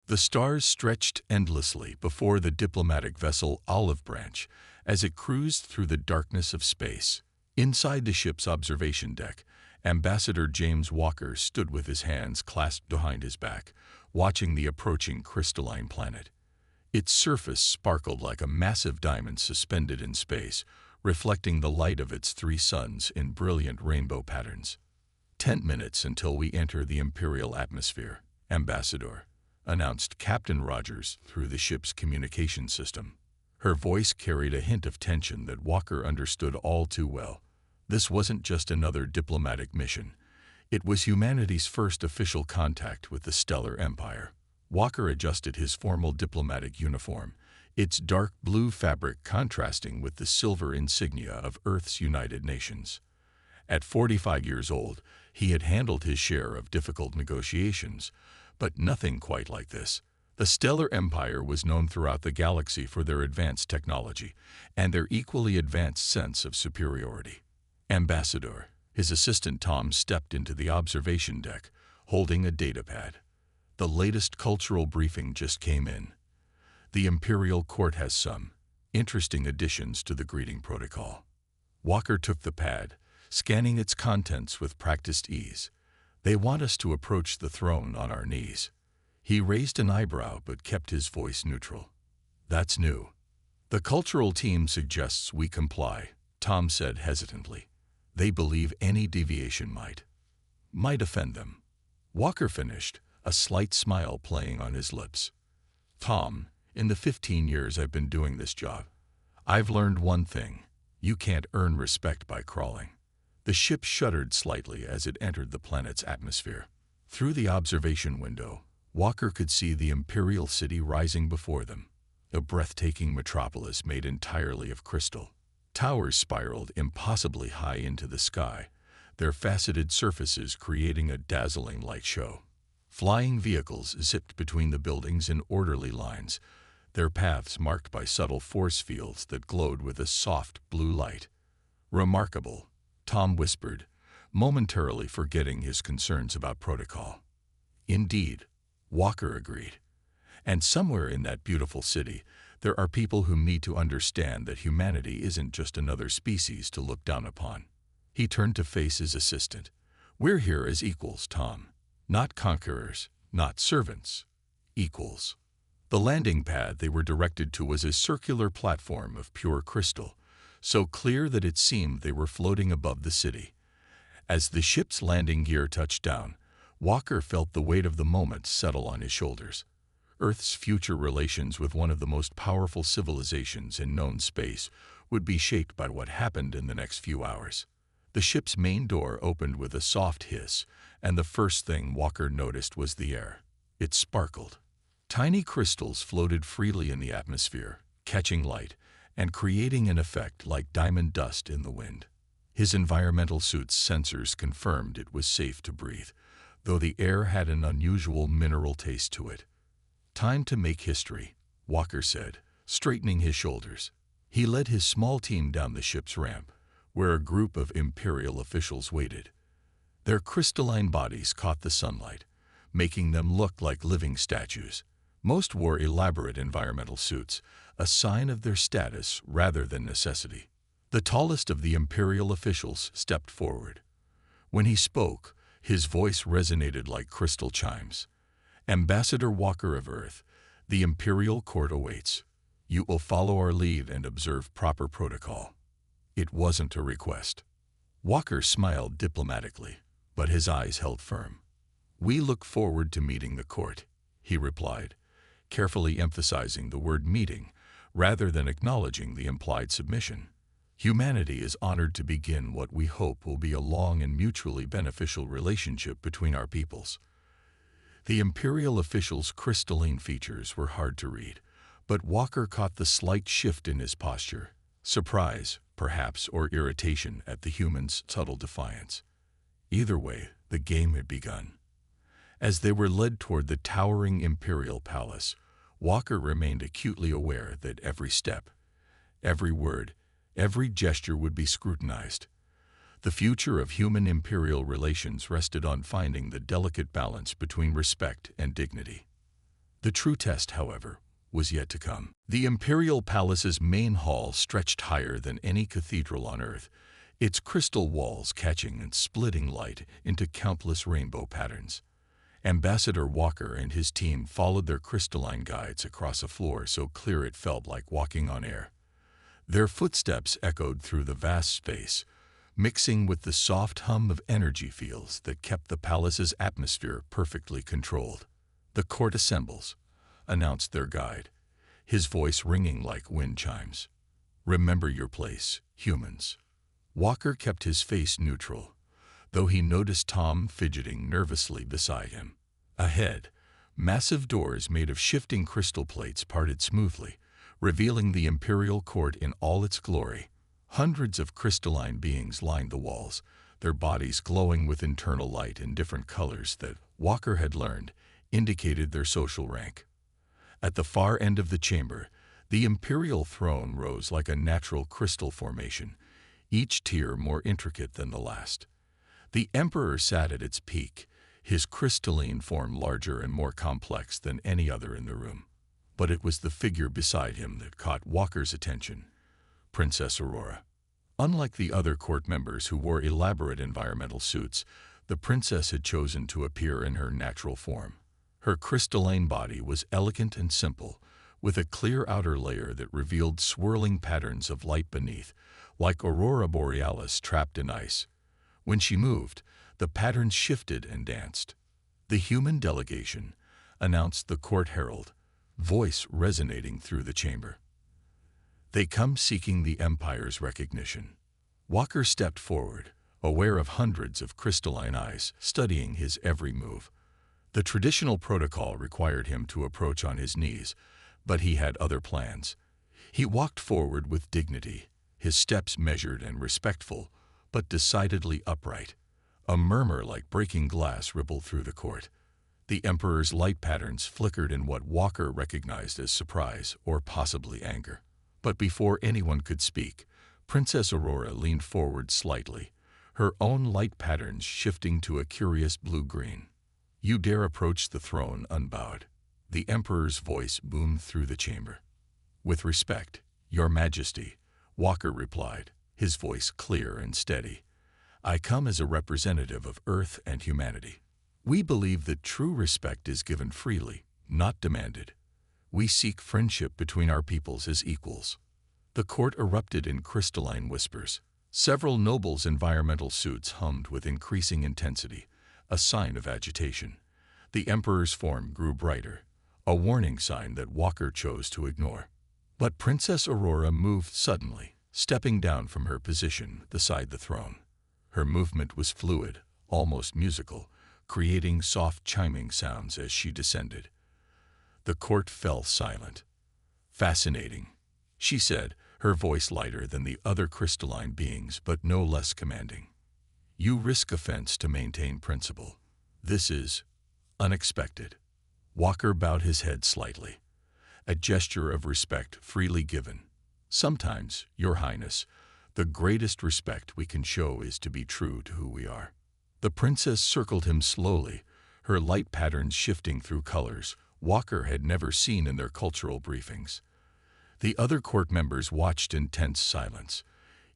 The stars stretched endlessly before the diplomatic vessel Olive Branch as it cruised through the darkness of space. Inside the ship's observation deck, Ambassador James Walker stood with his hands clasped behind his back, watching the approaching crystalline planet. Its surface sparkled like a massive diamond suspended in space, reflecting the light of its three suns in brilliant rainbow patterns. 10 minutes until we enter the Imperial atmosphere, Ambassador, announced Captain Rogers through the ship's communication system. Her voice carried a hint of tension that Walker understood all too well. This wasn't just another diplomatic mission. It was humanity's first official contact with the Stellar Empire. Walker adjusted his formal diplomatic uniform, its dark blue fabric contrasting with the silver insignia of Earth's United Nations. At 45 years old, he had handled his share of difficult negotiations, but nothing quite like this. The Stellar Empire was known throughout the galaxy for their advanced technology and their equally advanced sense of superiority. Ambassador, his assistant Tom stepped into the observation deck, holding a datapad. The latest cultural briefing just came in. The Imperial Court has some interesting additions to the greeting protocol. Walker took the pad, scanning its contents with practiced ease. They want us to approach the throne on our knees. He raised an eyebrow but kept his voice neutral. That's new. The cultural team suggests we comply, Tom said hesitantly. They believe any deviation might offend them. Walker finished, a slight smile playing on his lips. Tom, in the 15 years I've been doing this job, I've learned one thing. You can't earn respect by crawling. The ship shuddered slightly as it entered the planet's atmosphere. Through the observation window, Walker could see the Imperial City rising before them, a breathtaking metropolis made entirely of crystal. Towers spiraled impossibly high into the sky, their faceted surfaces creating a dazzling light show. Flying vehicles zipped between the buildings in orderly lines, their paths marked by subtle force fields that glowed with a soft blue light. Remarkable, Tom whispered, momentarily forgetting his concerns about protocol. Indeed, Walker agreed. And somewhere in that beautiful city, there are people who need to understand that humanity isn't just another species to look down upon. He turned to face his assistant. We're here as equals, Tom. Not conquerors, not servants. Equals. The landing pad they were directed to was a circular platform of pure crystal, so clear that it seemed they were floating above the city. As the ship's landing gear touched down, Walker felt the weight of the moment settle on his shoulders. Earth's future relations with one of the most powerful civilizations in known space would be shaped by what happened in the next few hours. The ship's main door opened with a soft hiss, and the first thing Walker noticed was the air. It sparkled. Tiny crystals floated freely in the atmosphere, catching light and creating an effect like diamond dust in the wind. His environmental suit's sensors confirmed it was safe to breathe, though the air had an unusual mineral taste to it. Time to make history, Walker said, straightening his shoulders. He led his small team down the ship's ramp, where a group of Imperial officials waited. Their crystalline bodies caught the sunlight, making them look like living statues. Most wore elaborate environmental suits, a sign of their status rather than necessity. The tallest of the Imperial officials stepped forward. When he spoke, his voice resonated like crystal chimes. Ambassador Walker of Earth, the Imperial Court awaits. You will follow our lead and observe proper protocol. It wasn't a request. Walker smiled diplomatically, but his eyes held firm. We look forward to meeting the court, he replied, carefully emphasizing the word meeting rather than acknowledging the implied submission. Humanity is honored to begin what we hope will be a long and mutually beneficial relationship between our peoples. The Imperial official's crystalline features were hard to read, but Walker caught the slight shift in his posture, surprise, perhaps, or irritation at the human's subtle defiance. Either way, the game had begun. As they were led toward the towering Imperial palace, Walker remained acutely aware that every step, every word, every gesture would be scrutinized. The future of human-imperial relations rested on finding the delicate balance between respect and dignity. The true test, however, was yet to come. The imperial palace's main hall stretched higher than any cathedral on Earth, its crystal walls catching and splitting light into countless rainbow patterns. Ambassador Walker and his team followed their crystalline guides across a floor so clear it felt like walking on air. Their footsteps echoed through the vast space, mixing with the soft hum of energy fields that kept the palace's atmosphere perfectly controlled. "The court assembles," announced their guide, his voice ringing like wind chimes. "Remember your place, humans." Walker kept his face neutral, though he noticed Tom fidgeting nervously beside him. Ahead, massive doors made of shifting crystal plates parted smoothly, revealing the imperial court in all its glory. Hundreds of crystalline beings lined the walls, their bodies glowing with internal light in different colors that, Walker had learned, indicated their social rank. At the far end of the chamber, the imperial throne rose like a natural crystal formation, each tier more intricate than the last. The emperor sat at its peak, his crystalline form larger and more complex than any other in the room. But it was the figure beside him that caught Walker's attention: Princess Aurora. Unlike the other court members who wore elaborate environmental suits, the princess had chosen to appear in her natural form. Her crystalline body was elegant and simple, with a clear outer layer that revealed swirling patterns of light beneath, like Aurora Borealis trapped in ice. When she moved, the patterns shifted and danced. "The human delegation," announced the court herald, voice resonating through the chamber. "They come seeking the Empire's recognition." Walker stepped forward, aware of hundreds of crystalline eyes studying his every move. The traditional protocol required him to approach on his knees, but he had other plans. He walked forward with dignity, his steps measured and respectful, but decidedly upright. A murmur like breaking glass rippled through the court. The Emperor's light patterns flickered in what Walker recognized as surprise or possibly anger. But before anyone could speak, Princess Aurora leaned forward slightly, her own light patterns shifting to a curious blue-green. "You dare approach the throne unbowed." The Emperor's voice boomed through the chamber. "With respect, Your Majesty," Walker replied, his voice clear and steady. "I come as a representative of Earth and humanity. We believe that true respect is given freely, not demanded. We seek friendship between our peoples as equals." The court erupted in crystalline whispers. Several nobles' environmental suits hummed with increasing intensity, a sign of agitation. The Emperor's form grew brighter, a warning sign that Walker chose to ignore. But Princess Aurora moved suddenly, stepping down from her position beside the throne. Her movement was fluid, almost musical, creating soft chiming sounds as she descended. The court fell silent. "Fascinating," she said, her voice lighter than the other crystalline beings but no less commanding. "You risk offense to maintain principle. This is unexpected." Walker bowed his head slightly, a gesture of respect freely given. "Sometimes, Your Highness, the greatest respect we can show is to be true to who we are." The princess circled him slowly, her light patterns shifting through colors Walker had never seen in their cultural briefings. The other court members watched in tense silence.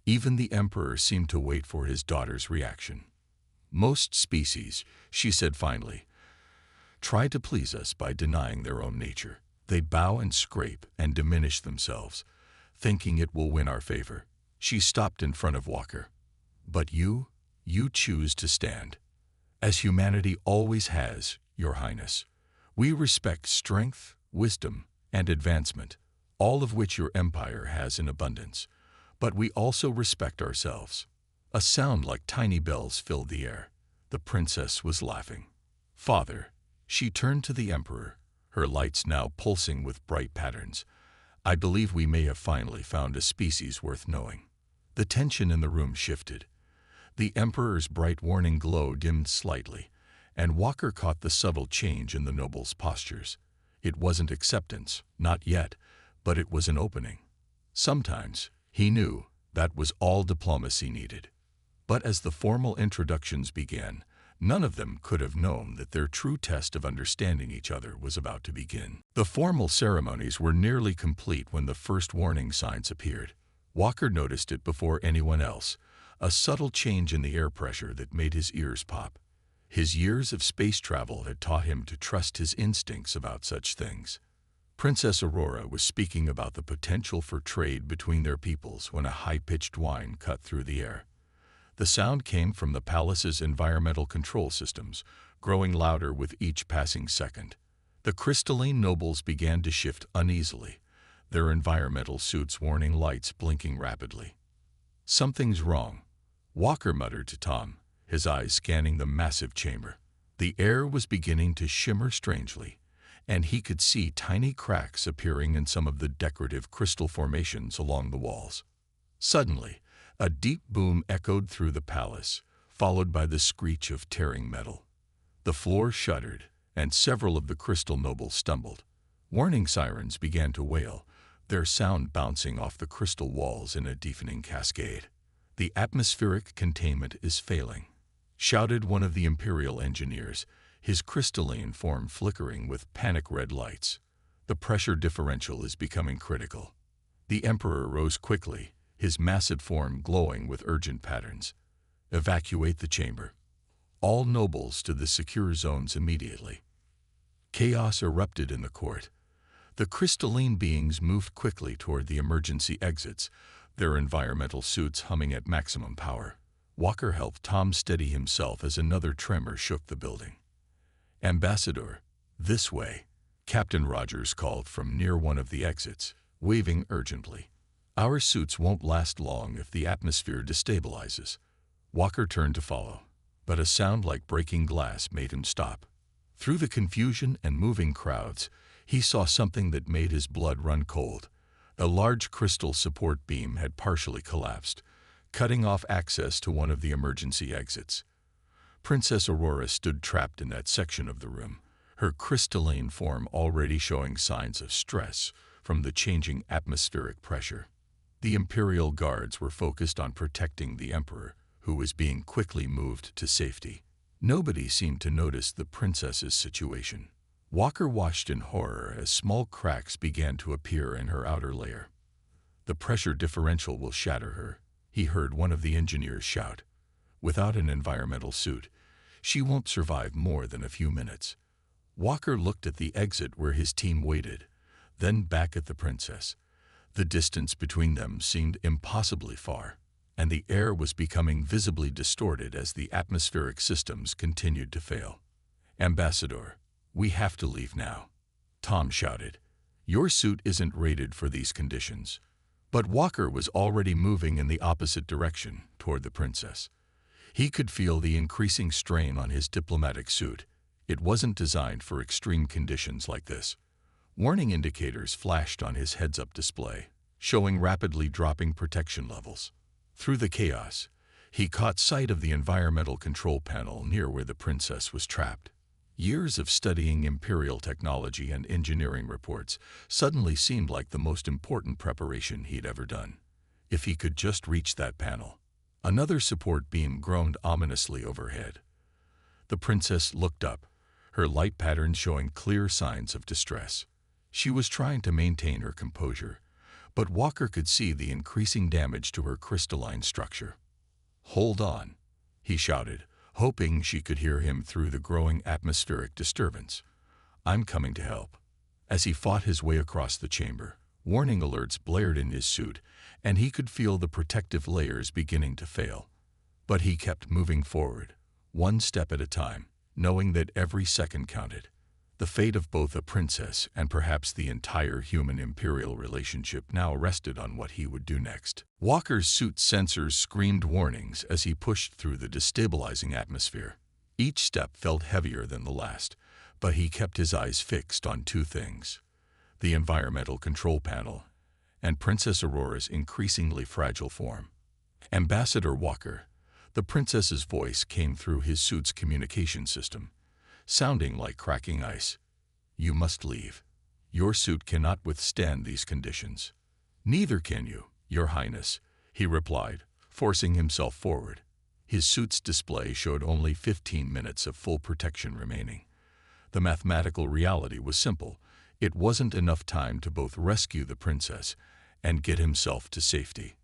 Even the Emperor seemed to wait for his daughter's reaction. "Most species," she said finally, "try to please us by denying their own nature. They bow and scrape and diminish themselves, thinking it will win our favor." She stopped in front of Walker. "But you choose to stand. As humanity always has, Your Highness. We respect strength, wisdom, and advancement, all of which your empire has in abundance. But we also respect ourselves." A sound like tiny bells filled the air. The princess was laughing. "Father," she turned to the Emperor, her lights now pulsing with bright patterns, "I believe we may have finally found a species worth knowing." The tension in the room shifted. The Emperor's bright warning glow dimmed slightly, and Walker caught the subtle change in the noble's postures. It wasn't acceptance, not yet, but it was an opening. Sometimes, he knew, that was all diplomacy needed. But as the formal introductions began, None of them could have known that their true test of understanding each other was about to begin. The formal ceremonies were nearly complete when the first warning signs appeared. Walker noticed it before anyone else, a subtle change in the air pressure that made his ears pop. His years of space travel had taught him to trust his instincts about such things. Princess Aurora was speaking about the potential for trade between their peoples when a high-pitched whine cut through the air. The sound came from the palace's environmental control systems, growing louder with each passing second. The crystalline nobles began to shift uneasily, their environmental suits' warning lights blinking rapidly. "Something's wrong," Walker muttered to Tom, his eyes scanning the massive chamber. The air was beginning to shimmer strangely, and he could see tiny cracks appearing in some of the decorative crystal formations along the walls. Suddenly, a deep boom echoed through the palace, followed by the screech of tearing metal. The floor shuddered, and several of the crystal nobles stumbled. Warning sirens began to wail, their sound bouncing off the crystal walls in a deafening cascade. "The atmospheric containment is failing," shouted one of the Imperial engineers, his crystalline form flickering with panic-red lights. "The pressure differential is becoming critical." The Emperor rose quickly, his massive form glowing with urgent patterns. "Evacuate the chamber. All nobles to the secure zones immediately." Chaos erupted in the court. The crystalline beings moved quickly toward the emergency exits, their environmental suits humming at maximum power. Walker helped Tom steady himself as another tremor shook the building. "Ambassador, this way," Captain Rogers called from near one of the exits, waving urgently. "Our suits won't last long if the atmosphere destabilizes." Walker turned to follow, but a sound like breaking glass made him stop. Through the confusion and moving crowds, he saw something that made his blood run cold. A large crystal support beam had partially collapsed, cutting off access to one of the emergency exits. Princess Aurora stood trapped in that section of the room, her crystalline form already showing signs of stress from the changing atmospheric pressure. The Imperial guards were focused on protecting the Emperor, who was being quickly moved to safety. Nobody seemed to notice the princess's situation. Walker watched in horror as small cracks began to appear in her outer layer. "The pressure differential will shatter her," he heard one of the engineers shout. "Without an environmental suit, she won't survive more than a few minutes." Walker looked at the exit where his team waited, then back at the princess. The distance between them seemed impossibly far, and the air was becoming visibly distorted as the atmospheric systems continued to fail. "Ambassador, we have to leave now," Tom shouted. "Your suit isn't rated for these conditions." But Walker was already moving in the opposite direction, toward the princess. He could feel the increasing strain on his diplomatic suit. It wasn't designed for extreme conditions like this. Warning indicators flashed on his heads-up display, showing rapidly dropping protection levels. Through the chaos, he caught sight of the environmental control panel near where the princess was trapped. Years of studying Imperial technology and engineering reports suddenly seemed like the most important preparation he'd ever done. If he could just reach that panel. Another support beam groaned ominously overhead. The princess looked up, her light patterns showing clear signs of distress. She was trying to maintain her composure, but Walker could see the increasing damage to her crystalline structure. "Hold on," he shouted, hoping she could hear him through the growing atmospheric disturbance. "I'm coming to help." As he fought his way across the chamber, warning alerts blared in his suit, and he could feel the protective layers beginning to fail. But he kept moving forward, one step at a time, knowing that every second counted. The fate of both a princess and perhaps the entire human-imperial relationship now rested on what he would do next. Walker's suit's sensors screamed warnings as he pushed through the destabilizing atmosphere. Each step felt heavier than the last, but he kept his eyes fixed on two things: the environmental control panel and Princess Aurora's increasingly fragile form. "Ambassador Walker," the princess's voice came through his suit's communication system, sounding like cracking ice. "You must leave. Your suit cannot withstand these conditions." "Neither can you, Your Highness," he replied, forcing himself forward. His suit's display showed only 15 minutes of full protection remaining. The mathematical reality was simple. It wasn't enough time to both rescue the princess and get himself to safety.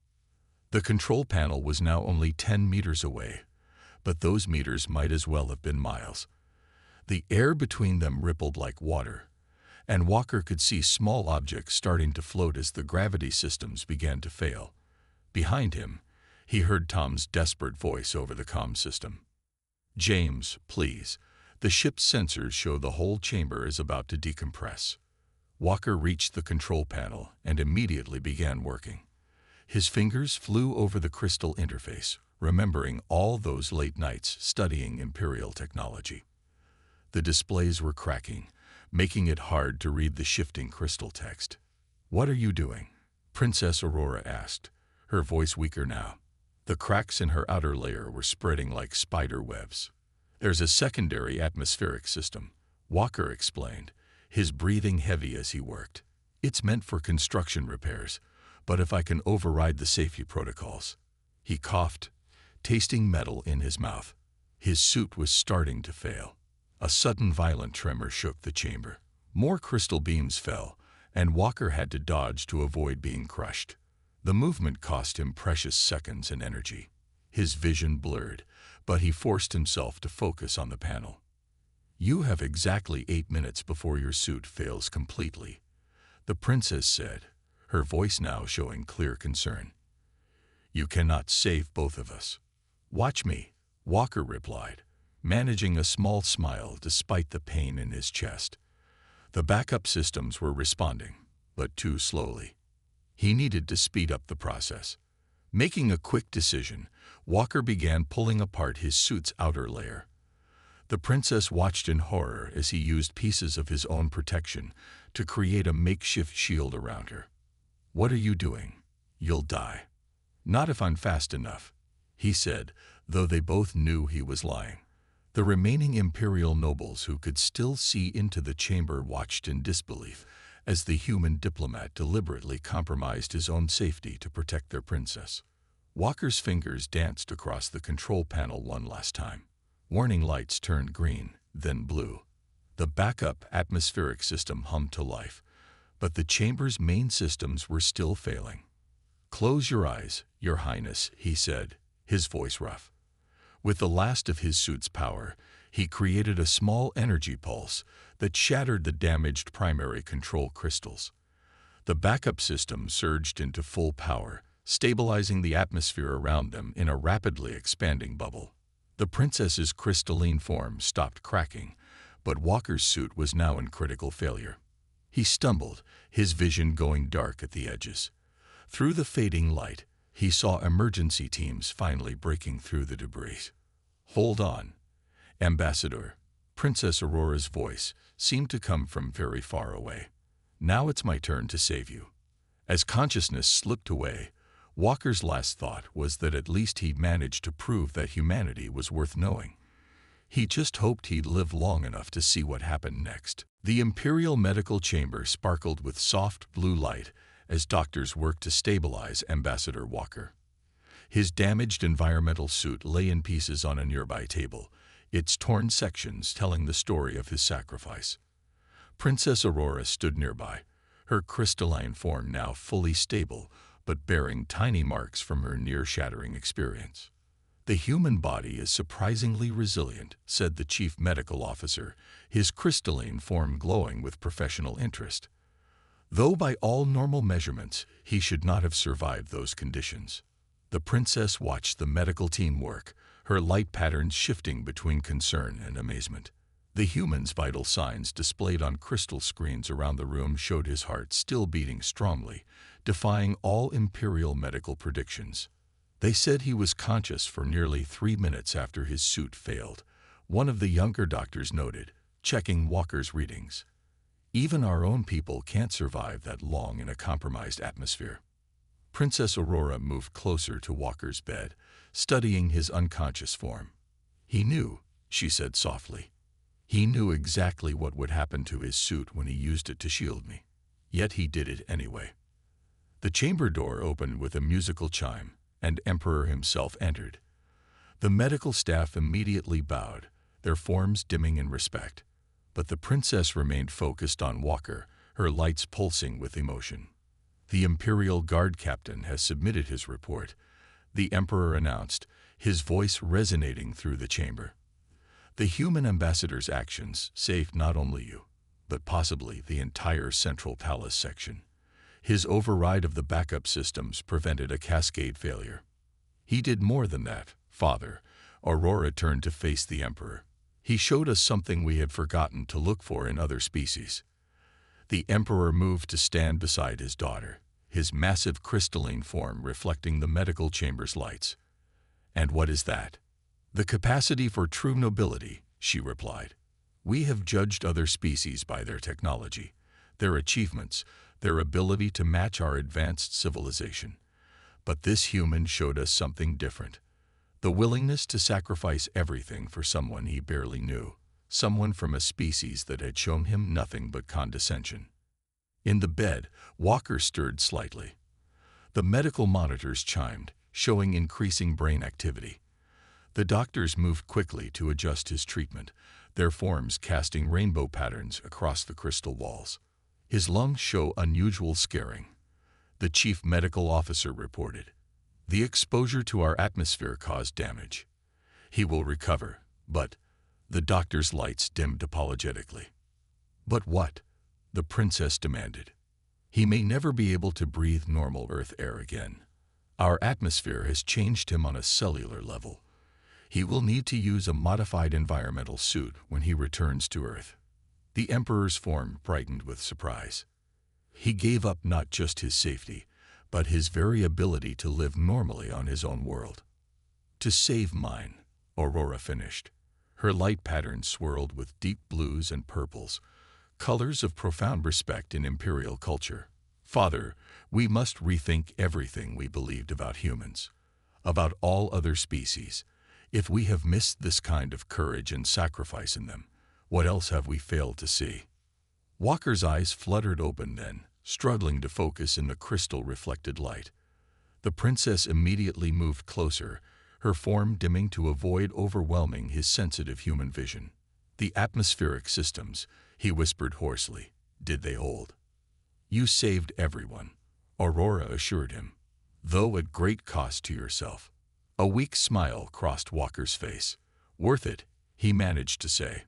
The control panel was now only 10 meters away, but those meters might as well have been miles. The air between them rippled like water, and Walker could see small objects starting to float as the gravity systems began to fail. Behind him, he heard Tom's desperate voice over the comm system. "James, please. The ship's sensors show the whole chamber is about to decompress." Walker reached the control panel and immediately began working. His fingers flew over the crystal interface, remembering all those late nights studying Imperial technology. The displays were cracking, making it hard to read the shifting crystal text. "What are you doing?" Princess Aurora asked, her voice weaker now. The cracks in her outer layer were spreading like spider webs. "There's a secondary atmospheric system," Walker explained, his breathing heavy as he worked. "It's meant for construction repairs, but if I can override the safety protocols." He coughed, tasting metal in his mouth. His suit was starting to fail. A sudden violent tremor shook the chamber. More crystal beams fell, and Walker had to dodge to avoid being crushed. The movement cost him precious seconds and energy. His vision blurred, but he forced himself to focus on the panel. "You have exactly 8 minutes before your suit fails completely," the princess said, her voice now showing clear concern. "You cannot save both of us." "Watch me," Walker replied, managing a small smile despite the pain in his chest. The backup systems were responding, but too slowly. He needed to speed up the process. Making a quick decision, Walker began pulling apart his suit's outer layer. The princess watched in horror as he used pieces of his own protection to create a makeshift shield around her. "What are you doing? You'll die." "Not if I'm fast enough," he said, though they both knew he was lying. The remaining Imperial nobles who could still see into the chamber watched in disbelief as the human diplomat deliberately compromised his own safety to protect their princess. Walker's fingers danced across the control panel one last time. Warning lights turned green, then blue. The backup atmospheric system hummed to life, but the chamber's main systems were still failing. "Close your eyes, Your Highness," he said, his voice rough. With the last of his suit's power, he created a small energy pulse that shattered the damaged primary control crystals. The backup system surged into full power, stabilizing the atmosphere around them in a rapidly expanding bubble. The princess's crystalline form stopped cracking, but Walker's suit was now in critical failure. He stumbled, his vision going dark at the edges. Through the fading light, he saw emergency teams finally breaking through the debris. "Hold on, Ambassador." Princess Aurora's voice seemed to come from very far away. "Now it's my turn to save you." As consciousness slipped away, Walker's last thought was that at least he'd managed to prove that humanity was worth knowing. He just hoped he'd live long enough to see what happened next. The Imperial Medical Chamber sparkled with soft blue light as doctors worked to stabilize Ambassador Walker. His damaged environmental suit lay in pieces on a nearby table, its torn sections telling the story of his sacrifice. Princess Aurora stood nearby, her crystalline form now fully stable, but bearing tiny marks from her near-shattering experience. "The human body is surprisingly resilient," said the chief medical officer, his crystalline form glowing with professional interest. "Though by all normal measurements, he should not have survived those conditions." The princess watched the medical team work, her light patterns shifting between concern and amazement. The human's vital signs displayed on crystal screens around the room showed his heart still beating strongly, defying all Imperial medical predictions. They said he was conscious for nearly 3 minutes after his suit failed, one of the younger doctors noted, checking Walker's readings. "Even our own people can't survive that long in a compromised atmosphere." Princess Aurora moved closer to Walker's bed, studying his unconscious form. "He knew," she said softly. "He knew exactly what would happen to his suit when he used it to shield me. Yet he did it anyway." The chamber door opened with a musical chime, and Emperor himself entered. The medical staff immediately bowed, their forms dimming in respect. But the princess remained focused on Walker, her lights pulsing with emotion. "The Imperial Guard captain has submitted his report," the Emperor announced, his voice resonating through the chamber. "The human ambassador's actions saved not only you, but possibly the entire Central Palace section. His override of the backup systems prevented a cascade failure." "He did more than that, Father." Aurora turned to face the Emperor. "He showed us something we had forgotten to look for in other species." The Emperor moved to stand beside his daughter, his massive crystalline form reflecting the medical chamber's lights. "And what is that?" "The capacity for true nobility," she replied. "We have judged other species by their technology, their achievements, their ability to match our advanced civilization. But this human showed us something different. The willingness to sacrifice everything for someone he barely knew, someone from a species that had shown him nothing but condescension." In the bed, Walker stirred slightly. The medical monitors chimed, showing increasing brain activity. The doctors moved quickly to adjust his treatment, their forms casting rainbow patterns across the crystal walls. "His lungs show unusual scarring," the chief medical officer reported. "The exposure to our atmosphere caused damage. He will recover, but—" The doctor's lights dimmed apologetically. "But what?" the princess demanded. "He may never be able to breathe normal Earth air again. Our atmosphere has changed him on a cellular level. He will need to use a modified environmental suit when he returns to Earth." The Emperor's form brightened with surprise. He gave up not just his safety, but his very ability to live normally on his own world. "To save mine," Aurora finished. Her light pattern swirled with deep blues and purples, colors of profound respect in Imperial culture. "Father, we must rethink everything we believed about humans, about all other species. If we have missed this kind of courage and sacrifice in them, what else have we failed to see?" Walker's eyes fluttered open then, struggling to focus in the crystal-reflected light. The princess immediately moved closer, her form dimming to avoid overwhelming his sensitive human vision. "The atmospheric systems," he whispered hoarsely. "Did they hold?" "You saved everyone," Aurora assured him, "though at great cost to yourself." A weak smile crossed Walker's face. "Worth it," he managed to say.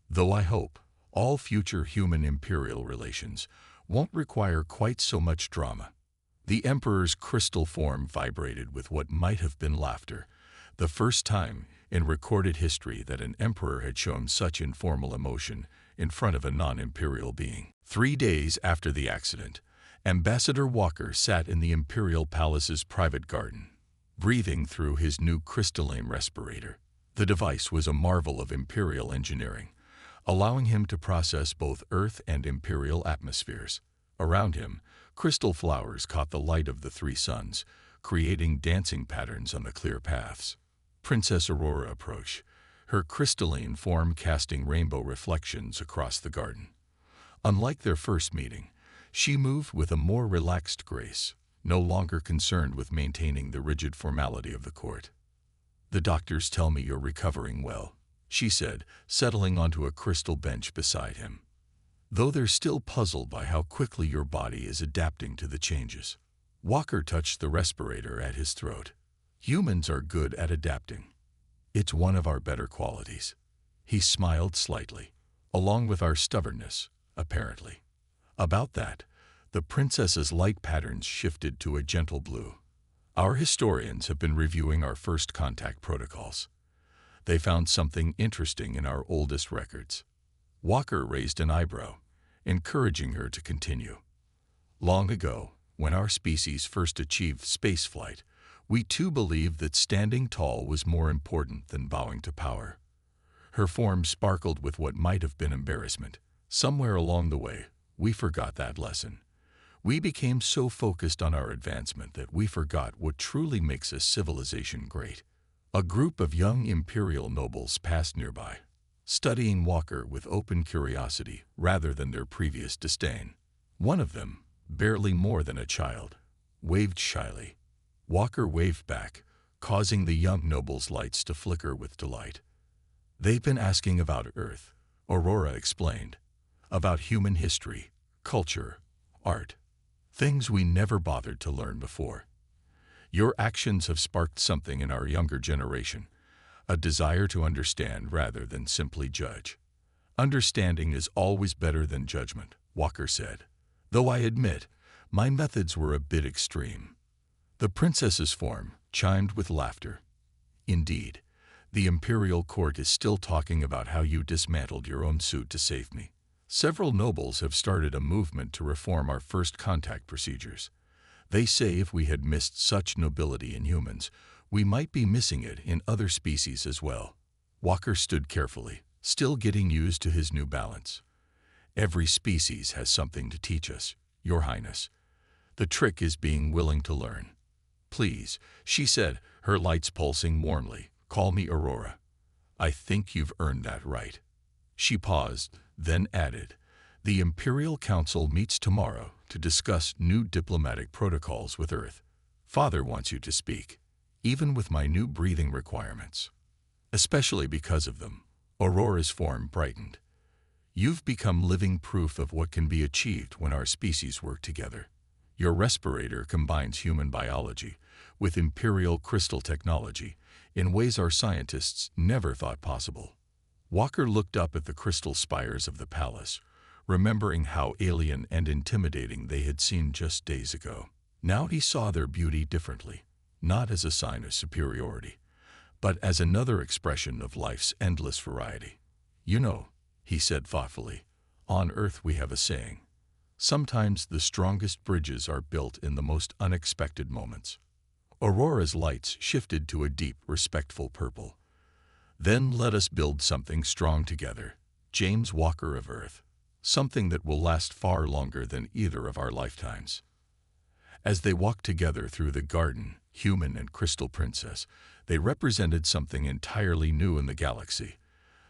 "Though I hope all future human-imperial relations won't require quite so much drama." The Emperor's crystal form vibrated with what might have been laughter, the first time in recorded history that an emperor had shown such informal emotion in front of a non-imperial being. 3 days after the accident, Ambassador Walker sat in the Imperial Palace's private garden, breathing through his new crystalline respirator. The device was a marvel of Imperial engineering, allowing him to process both Earth and Imperial atmospheres. Around him, crystal flowers caught the light of the 3 suns, creating dancing patterns on the clear paths. Princess Aurora approached, her crystalline form casting rainbow reflections across the garden. Unlike their first meeting, she moved with a more relaxed grace, no longer concerned with maintaining the rigid formality of the court. "The doctors tell me you're recovering well," she said, settling onto a crystal bench beside him. "Though they're still puzzled by how quickly your body is adapting to the changes." Walker touched the respirator at his throat. "Humans are good at adapting. It's one of our better qualities." He smiled slightly. "Along with our stubbornness, apparently." About that, the princess's light patterns shifted to a gentle blue. "Our historians have been reviewing our first contact protocols. They found something interesting in our oldest records." Walker raised an eyebrow, encouraging her to continue. "Long ago, when our species first achieved spaceflight, we too believed that standing tall was more important than bowing to power." Her form sparkled with what might have been embarrassment. "Somewhere along the way, we forgot that lesson. We became so focused on our advancement that we forgot what truly makes a civilization great." A group of young imperial nobles passed nearby, studying Walker with open curiosity rather than their previous disdain. One of them, barely more than a child, waved shyly. Walker waved back, causing the young noble's lights to flicker with delight. "They've been asking about Earth," Aurora explained. "About human history, culture, art. Things we never bothered to learn before. Your actions have sparked something in our younger generation, a desire to understand rather than simply judge." "Understanding is always better than judgment," Walker said, "though I admit my methods were a bit extreme." The princess's form chimed with laughter. "Indeed, the imperial court is still talking about how you dismantled your own suit to save me. Several nobles have started a movement to reform our first contact procedures. They say if we had missed such nobility in humans, we might be missing it in other species as well." Walker stood carefully, still getting used to his new balance. "Every species has something to teach us, Your Highness. The trick is being willing to learn." "Please," she said, her lights pulsing warmly, "call me Aurora. I think you've earned that right." She paused, then added, "The Imperial Council meets tomorrow to discuss new diplomatic protocols with Earth. Father wants you to speak, even with my new breathing requirements." "Especially because of them." Aurora's form brightened. "You've become living proof of what can be achieved when our species work together. Your respirator combines human biology with Imperial crystal technology in ways our scientists never thought possible." Walker looked up at the crystal spires of the palace, remembering how alien and intimidating they had seemed just days ago. Now he saw their beauty differently, not as a sign of superiority, but as another expression of life's endless variety. "You know," he said thoughtfully, "on Earth we have a saying. Sometimes the strongest bridges are built in the most unexpected moments." Aurora's lights shifted to a deep, respectful purple. "Then let us build something strong together, James Walker of Earth. Something that will last far longer than either of our lifetimes." As they walked together through the garden, human and crystal princess, they represented something entirely new in the galaxy,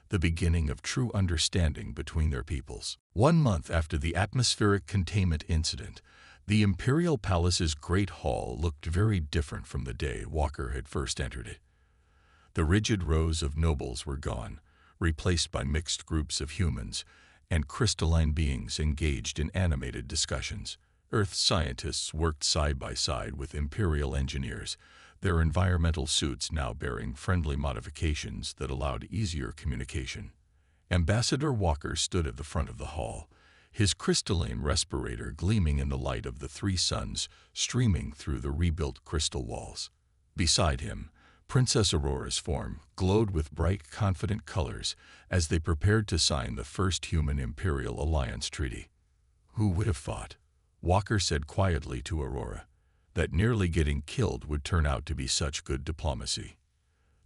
the beginning of true understanding between their peoples. 1 month after the atmospheric containment incident, the Imperial Palace's Great Hall looked very different from the day Walker had first entered it. The rigid rows of nobles were gone, replaced by mixed groups of humans and crystalline beings engaged in animated discussions. Earth scientists worked side by side with Imperial engineers, their environmental suits now bearing friendly modifications that allowed easier communication. Ambassador Walker stood at the front of the hall, his crystalline respirator gleaming in the light of the 3 suns streaming through the rebuilt crystal walls. Beside him, Princess Aurora's form glowed with bright, confident colors as they prepared to sign the first Human-Imperial Alliance treaty. "Who would have thought," Walker said quietly to Aurora, "that nearly getting killed would turn out to be such good diplomacy?"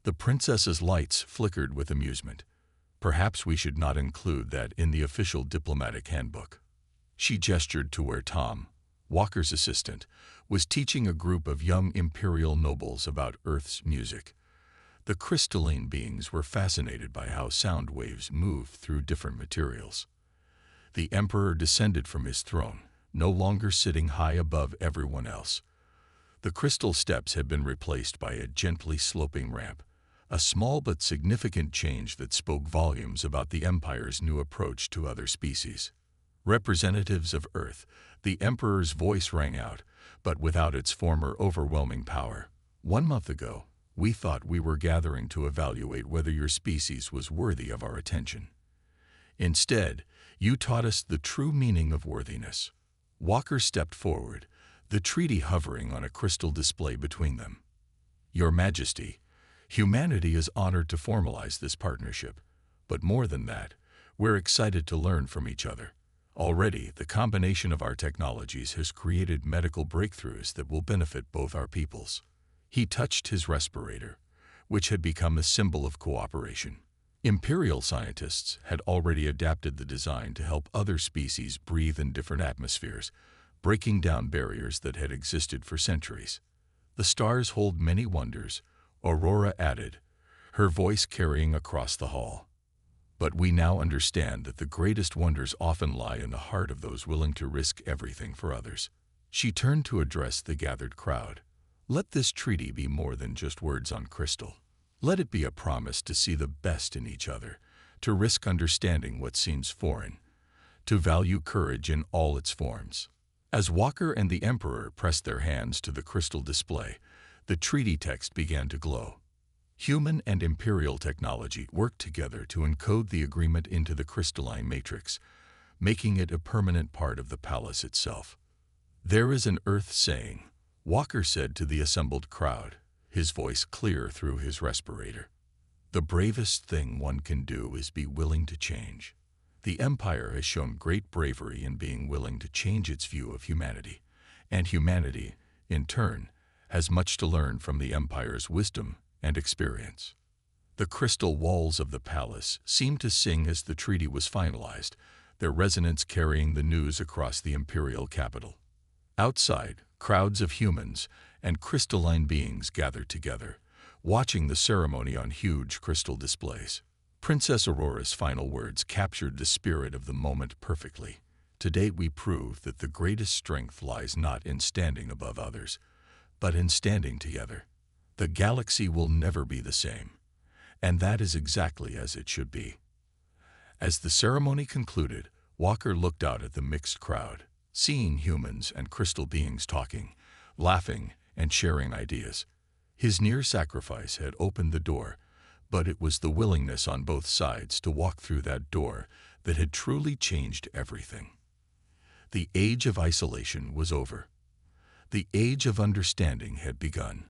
The princess's lights flickered with amusement. "Perhaps we should not include that in the official diplomatic handbook." She gestured to where Tom, Walker's assistant, was teaching a group of young Imperial nobles about Earth's music. The crystalline beings were fascinated by how sound waves moved through different materials. The Emperor descended from his throne, no longer sitting high above everyone else. The crystal steps had been replaced by a gently sloping ramp, a small but significant change that spoke volumes about the Empire's new approach to other species. "Representatives of Earth," the Emperor's voice rang out, but without its former overwhelming power. "1 month ago, we thought we were gathering to evaluate whether your species was worthy of our attention. Instead, you taught us the true meaning of worthiness." Walker stepped forward, the treaty hovering on a crystal display between them. "Your Majesty, humanity is honored to formalize this partnership, but more than that, we're excited to learn from each other. Already, the combination of our technologies has created medical breakthroughs that will benefit both our peoples." He touched his respirator, which had become a symbol of cooperation. Imperial scientists had already adapted the design to help other species breathe in different atmospheres, breaking down barriers that had existed for centuries. "The stars hold many wonders," Aurora added, her voice carrying across the hall. "But we now understand that the greatest wonders often lie in the heart of those willing to risk everything for others." She turned to address the gathered crowd. Let this treaty be more than just words on crystal. Let it be a promise to see the best in each other, to risk understanding what seems foreign, to value courage in all its forms. As Walker and the Emperor pressed their hands to the crystal display, the treaty text began to glow. Human and Imperial technology worked together to encode the agreement into the crystalline matrix, making it a permanent part of the palace itself. "There is an Earth saying," Walker said to the assembled crowd, his voice clear through his respirator. "The bravest thing one can do is be willing to change." The Empire has shown great bravery in being willing to change its view of humanity, and humanity, in turn, has much to learn from the Empire's wisdom and experience. The crystal walls of the palace seemed to sing as the treaty was finalized, their resonance carrying the news across the imperial capital. Outside, crowds of humans and crystalline beings gathered together, watching the ceremony on huge crystal displays. Princess Aurora's final words captured the spirit of the moment perfectly. "Today we prove that the greatest strength lies not in standing above others, but in standing together. The galaxy will never be the same, and that is exactly as it should be." As the ceremony concluded, Walker looked out at the mixed crowd, seeing humans and crystal beings talking, laughing, and sharing ideas. His near sacrifice had opened the door, but it was the willingness on both sides to walk through that door that had truly changed everything. The age of isolation was over. The age of understanding had begun.